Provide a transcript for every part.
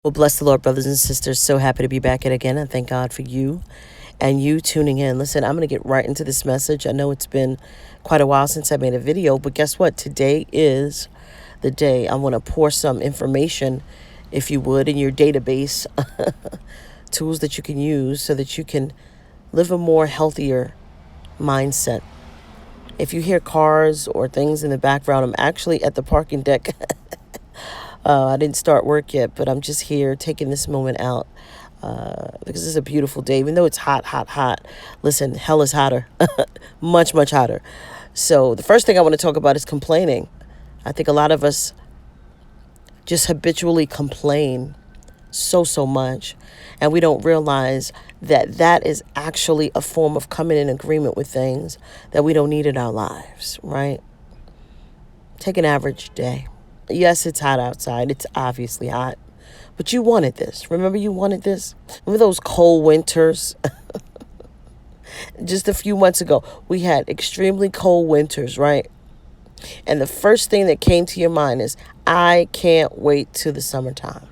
Well, bless the Lord, brothers and sisters. So happy to be back at again. And thank God for you and you tuning in. Listen, I'm going to get right into this message. I know it's been quite a while since I made a video, but guess what? Today is the day. I want to pour some information, if you would, in your database, tools that you can use so that you can live a more healthier mindset. If you hear cars or things in the background, I'm actually at the parking deck. I didn't start work yet, but I'm just here taking this moment out because it's a beautiful day. Even though it's hot, hot, hot. Listen, hell is hotter. Much, much hotter. So the first thing I want to talk about is complaining. I think a lot of us just habitually complain so much, and we don't realize that that is actually a form of coming in agreement with things that we don't need in our lives, right? Take an average day. Yes, it's hot outside. It's obviously hot. But you wanted this. Remember you wanted this? Remember those cold winters? Just a few months ago, we had extremely cold winters, right? And the first thing that came to your mind is, I can't wait till the summertime.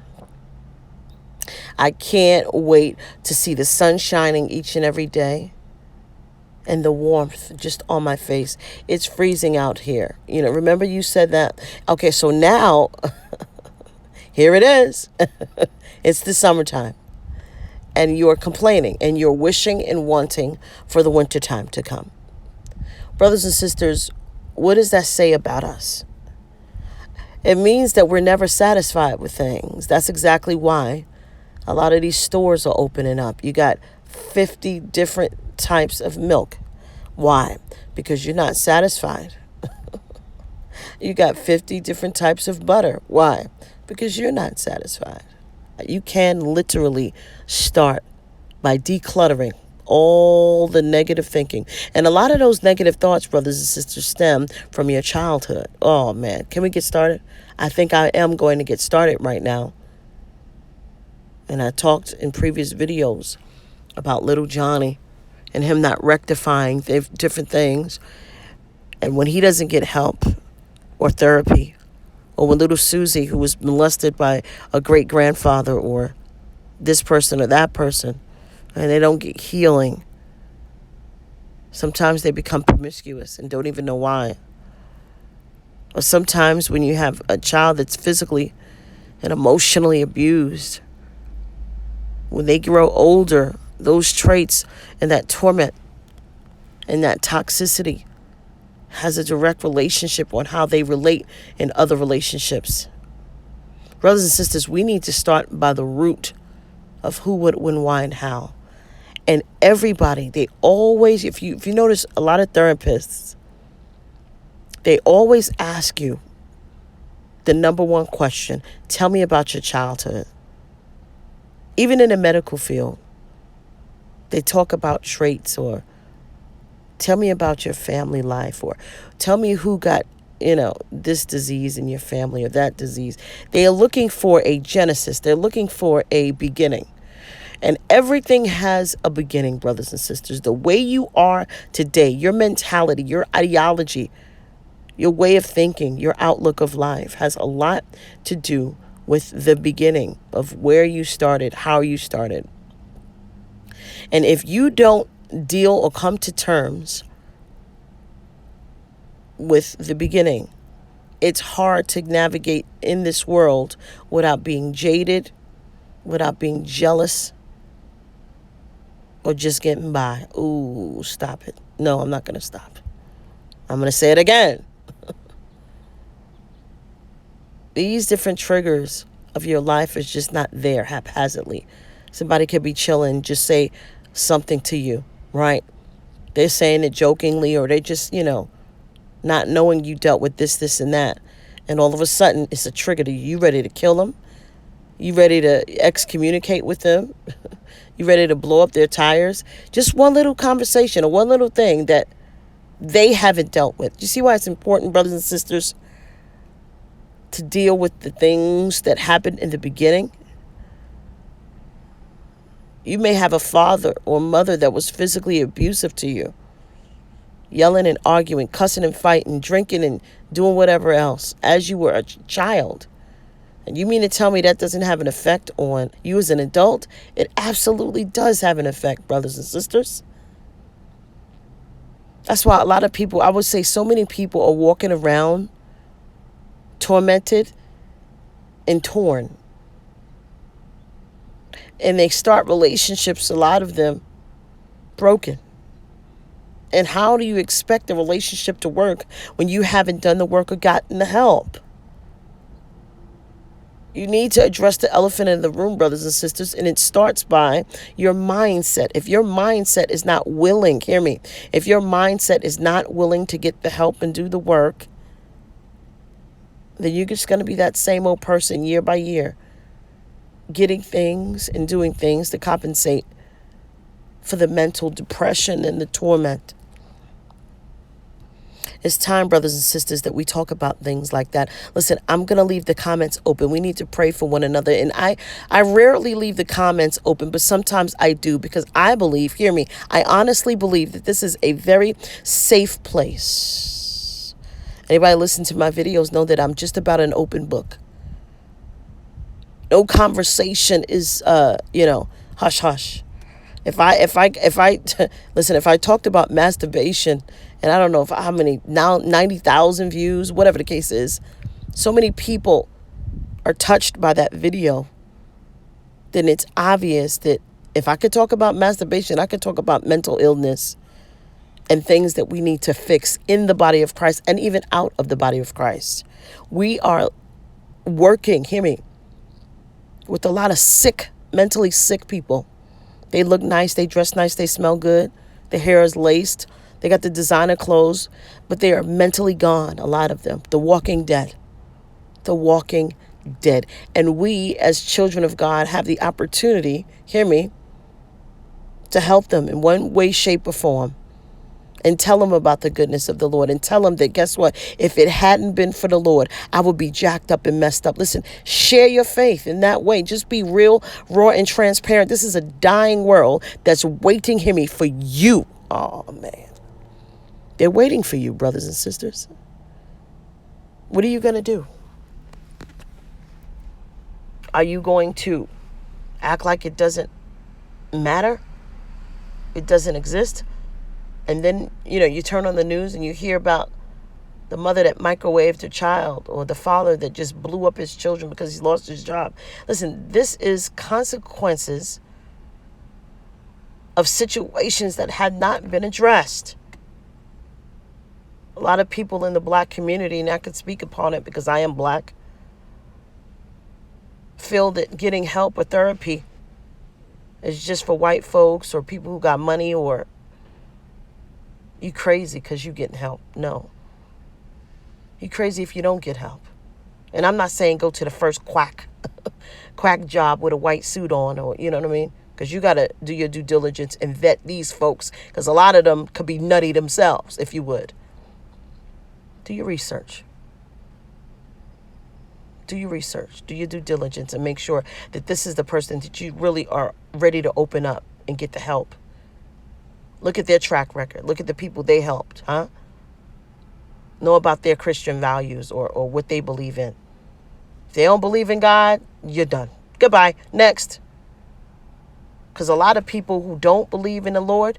I can't wait to see the sun shining each and every day. And the warmth just on my face. It's freezing out here. Remember you said that? Okay, so now, here it is. It's the summertime. And you're complaining and you're wishing and wanting for the winter time to come. Brothers and sisters, what does that say about us? It means that we're never satisfied with things. That's exactly why a lot of these stores are opening up. You got 50 different types of milk. Why? Because you're not satisfied. You got 50 different types of butter. Why? Because you're not satisfied. You can literally start by decluttering all the negative thinking. And a lot of those negative thoughts, brothers and sisters, stem from your childhood. Oh, man. Can we get started? I think I am going to get started right now. And I talked in previous videos about little Johnny and him not rectifying different things. And when he doesn't get help or therapy, or when little Susie, who was molested by a great-grandfather or this person or that person, and they don't get healing, sometimes they become promiscuous and don't even know why. Or sometimes when you have a child that's physically and emotionally abused, when they grow older, those traits and that torment and that toxicity has a direct relationship on how they relate in other relationships. Brothers and sisters, we need to start by the root of who, what, when, why, and how. And everybody, they always, if you notice, a lot of therapists, they always ask you the number one question: tell me about your childhood. Even in the medical field, they talk about traits, or tell me about your family life, or tell me who got, this disease in your family or that disease. They are looking for a genesis. They're looking for a beginning. And everything has a beginning, brothers and sisters. The way you are today, your mentality, your ideology, your way of thinking, your outlook of life has a lot to do with the beginning of where you started, how you started. And if you don't deal or come to terms with the beginning, it's hard to navigate in this world without being jaded, without being jealous, or just getting by. Ooh, stop it. No, I'm not going to stop. I'm going to say it again. These different triggers of your life is just not there haphazardly. Somebody could be chilling, just say something to you, right? They're saying it jokingly, or they just, not knowing you dealt with this, and that. And all of a sudden, it's a trigger to you. You ready to kill them? You ready to excommunicate with them? You ready to blow up their tires? Just one little conversation or one little thing that they haven't dealt with. You see why it's important, brothers and sisters, to deal with the things that happened in the beginning? You may have a father or mother that was physically abusive to you, yelling and arguing, cussing and fighting, drinking and doing whatever else as you were a child. And you mean to tell me that doesn't have an effect on you as an adult? It absolutely does have an effect, brothers and sisters. That's why a lot of people, I would say so many people are walking around tormented and torn. And they start relationships, a lot of them, broken. And how do you expect the relationship to work when you haven't done the work or gotten the help? You need to address the elephant in the room, brothers and sisters, and it starts by your mindset. If your mindset is not willing, hear me, if your mindset is not willing to get the help and do the work, then you're just going to be that same old person year by year, getting things and doing things to compensate for the mental depression and the torment. It's time, brothers and sisters, that we talk about things like that. Listen, I'm going to leave the comments open. We need to pray for one another. And I rarely leave the comments open, but sometimes I do, because I believe, hear me, I honestly believe that this is a very safe place. Anybody listen to my videos know that I'm just about an open book. No conversation is, hush, hush. If I listen, if I talked about masturbation, and I don't know how many, now 90,000 views, whatever the case is, so many people are touched by that video, then it's obvious that if I could talk about masturbation, I could talk about mental illness and things that we need to fix in the body of Christ and even out of the body of Christ. We are working, hear me, with a lot of sick, mentally sick people. They look nice, they dress nice, they smell good, their hair is laced, they got the designer clothes, but they are mentally gone, a lot of them. The walking dead. The walking dead. And we, as children of God, have the opportunity, hear me, to help them in one way, shape, or form. And tell them about the goodness of the Lord. And tell them that, guess what? If it hadn't been for the Lord, I would be jacked up and messed up. Listen, share your faith in that way. Just be real, raw, and transparent. This is a dying world that's waiting, hear me, for you. Oh, man. They're waiting for you, brothers and sisters. What are you going to do? Are you going to act like it doesn't matter? It doesn't exist? And then, you turn on the news and you hear about the mother that microwaved her child, or the father that just blew up his children because he lost his job. Listen, this is consequences of situations that had not been addressed. A lot of people in the black community, and I can speak upon it because I am black, feel that getting help or therapy is just for white folks or people who got money, or you crazy because you getting help. No. You crazy if you don't get help. And I'm not saying go to the first quack job with a white suit on, or, you know what I mean? Because you got to do your due diligence and vet these folks, because a lot of them could be nutty themselves, if you would. Do your research. Do your research. Do your due diligence and make sure that this is the person that you really are ready to open up and get the help. Look at their track record. Look at the people they helped, huh? Know about their Christian values or what they believe in. If they don't believe in God, you're done. Goodbye. Next. Because a lot of people who don't believe in the Lord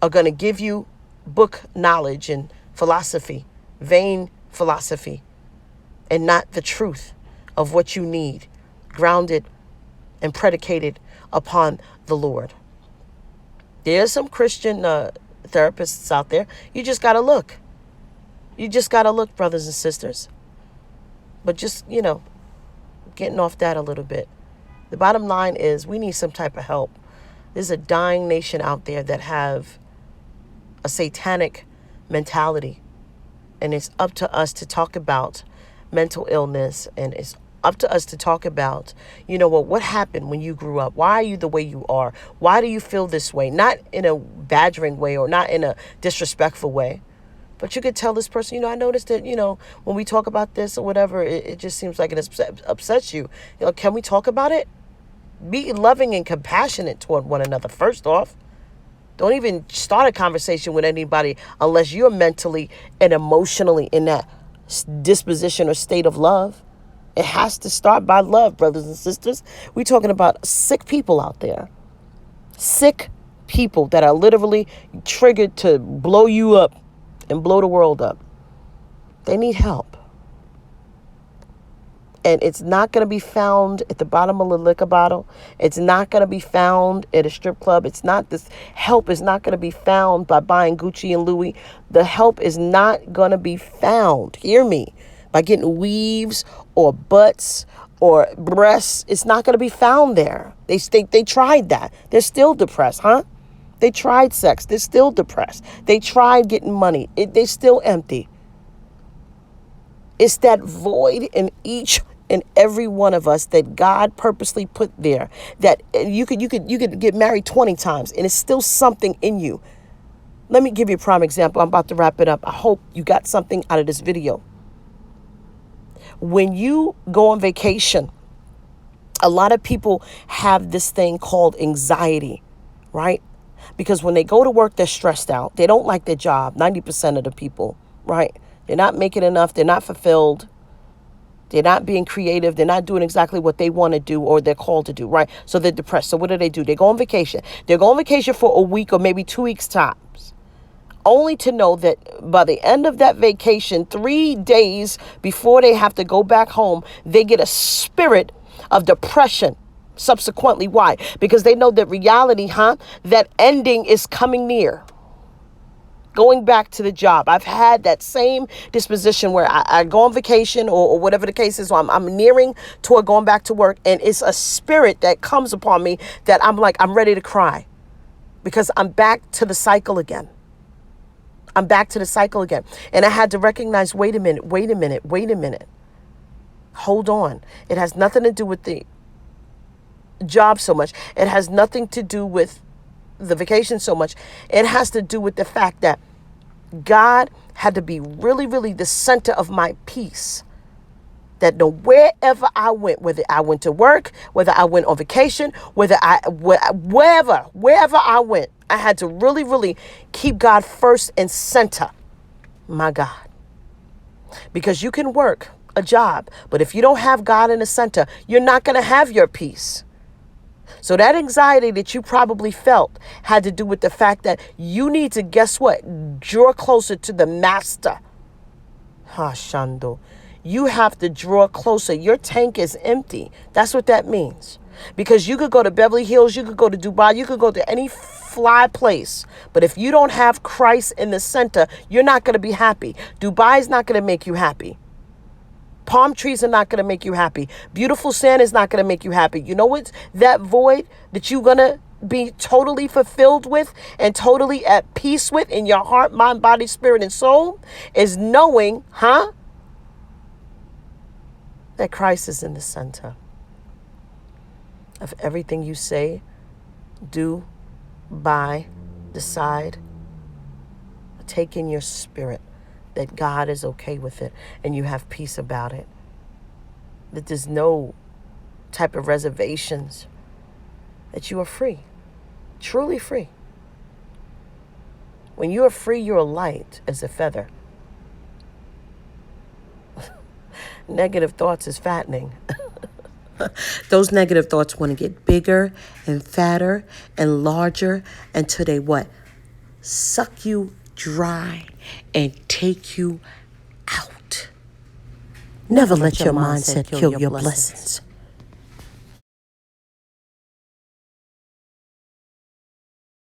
are going to give you book knowledge and philosophy, vain philosophy, and not the truth of what you need, grounded and predicated upon the Lord. There's some Christian therapists out there. You just got to look. You just got to look, brothers and sisters. But just, getting off that a little bit. The bottom line is we need some type of help. There's a dying nation out there that have a satanic mentality. And it's up to us to talk about mental illness. And it's up to us to talk about, what happened when you grew up? Why are you the way you are? Why do you feel this way? Not in a badgering way or not in a disrespectful way. But you could tell this person, I noticed that, when we talk about this or whatever, it just seems like it upsets you. Can we talk about it? Be loving and compassionate toward one another, first off. Don't even start a conversation with anybody unless you're mentally and emotionally in that disposition or state of love It has to start by love, brothers and sisters. We're talking about sick people out there. Sick people that are literally triggered to blow you up and blow the world up. They need help. And it's not going to be found at the bottom of a liquor bottle. It's not going to be found at a strip club. It's not, this help is not going to be found by buying Gucci and Louis. The help is not going to be found, hear me, by getting weaves or butts or breasts. It's not going to be found there. They tried that. They're still depressed, huh? They tried sex. They're still depressed. They tried getting money. They're still empty. It's that void in each and every one of us that God purposely put there, that you could get married 20 times and it's still something in you. Let me give you a prime example. I'm about to wrap it up. I hope you got something out of this video. When you go on vacation, a lot of people have this thing called anxiety, right? Because when they go to work, they're stressed out. They don't like their job. 90% of the people, right? They're not making enough. They're not fulfilled. They're not being creative. They're not doing exactly what they want to do or they're called to do, right? So they're depressed. So what do? They go on vacation. They go on vacation for a week or maybe 2 weeks tops, only to know that by the end of that vacation, 3 days before they have to go back home, they get a spirit of depression subsequently. Why? Because they know that reality, that ending is coming near. Going back to the job. I've had that same disposition where I go on vacation or whatever the case is. So I'm nearing toward going back to work. And it's a spirit that comes upon me that I'm ready to cry. Because I'm back to the cycle again. I'm back to the cycle again. And I had to recognize, wait a minute. Hold on. It has nothing to do with the job so much. It has nothing to do with the vacation so much. It has to do with the fact that God had to be really, really the center of my peace. That wherever I went, whether I went to work, whether I went on vacation, wherever I went, I had to really, really keep God first and center. My God. Because you can work a job, but if you don't have God in the center, you're not going to have your peace. So that anxiety that you probably felt had to do with the fact that you need to, guess what? Draw closer to the master. Shando. You have to draw closer. Your tank is empty. That's what that means. Because you could go to Beverly Hills, you could go to Dubai, you could go to any fly place. But if you don't have Christ in the center, you're not going to be happy. Dubai is not going to make you happy. Palm trees are not going to make you happy. Beautiful sand is not going to make you happy. You know what's that void that you're going to be totally fulfilled with and totally at peace with in your heart, mind, body, spirit, and soul? Is knowing, that Christ is in the center of everything you say, do, buy, decide, take in your spirit. That God is okay with it and you have peace about it. That there's no type of reservations. That you are free. Truly free. When you are free, you're light as a feather. Negative thoughts is fattening. Those negative thoughts want to get bigger and fatter and larger until they what? Suck you dry and take you out. Never let your mindset kill your blessings.